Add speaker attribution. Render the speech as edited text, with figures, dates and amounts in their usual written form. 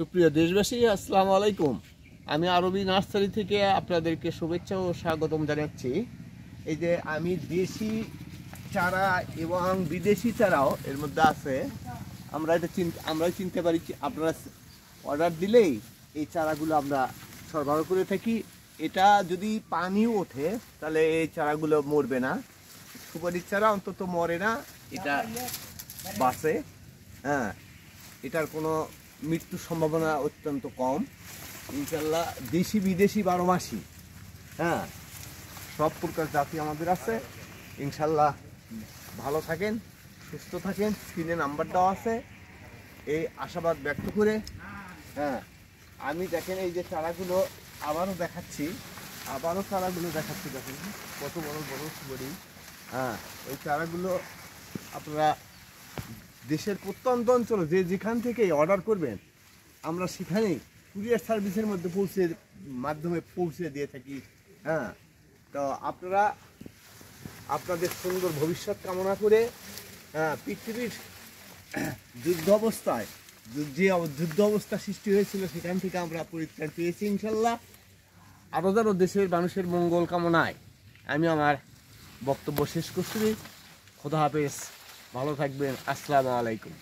Speaker 1: সুপ্রিয় দেশবাসী, আসসালামু আলাইকুম। আমি আরবি নার্সারি থেকে আপনাদেরকে শুভেচ্ছা ও স্বাগতম জানাচ্ছি। এই যে আমি দেশি চারা এবং বিদেশি চারাও এর মধ্যে আছে। আমরাই চিনতে পারি। আপনারা অর্ডার দিলেই এই চারাগুলো আমরা সরবরাহ করে থাকি। এটা যদি পানিও ওঠে তাহলে এই চারাগুলো মরবে না। সুপারির চারা অন্তত মরে না, এটা বাঁচে। হ্যাঁ, এটার কোনো মৃত্যুর সম্ভাবনা অত্যন্ত কম। ইনশাল্লাহ দেশি বিদেশি 12 মাসই, হ্যাঁ, সব প্রকার জাতি আমাদের আছে। ইনশাল্লাহ ভালো থাকেন, সুস্থ থাকেন। স্ক্রিনে নাম্বার দেওয়া আছে। এই আশাবাদ ব্যক্ত করে, হ্যাঁ, আমি দেখেন এই যে চারাগুলো আবারও দেখাচ্ছি, দেখেন কত বড় বড় সুপারি। হ্যাঁ, এই চারাগুলো আপনারা দেশের প্রত্যন্ত অঞ্চলে যেখান থেকে অর্ডার করবেন আমরা সেখানেই কুরিয়ার সার্ভিসের মাধ্যমে পৌঁছে দিয়ে থাকি। হ্যাঁ, তো আপনারা আপনাদের সুন্দর ভবিষ্যৎ কামনা করে, পৃথিবীর যুদ্ধ অবস্থা সৃষ্টি হয়েছিল সেখান থেকে আমরা পরিত্রাণ পেয়েছি ইনশাল্লাহ। আরও দেশের মানুষের মঙ্গল কামনায় আমি আমার বক্তব্য শেষ করছি। খোদা হাফেজ, ভালো থাকবেন। আসসালামু আলাইকুম।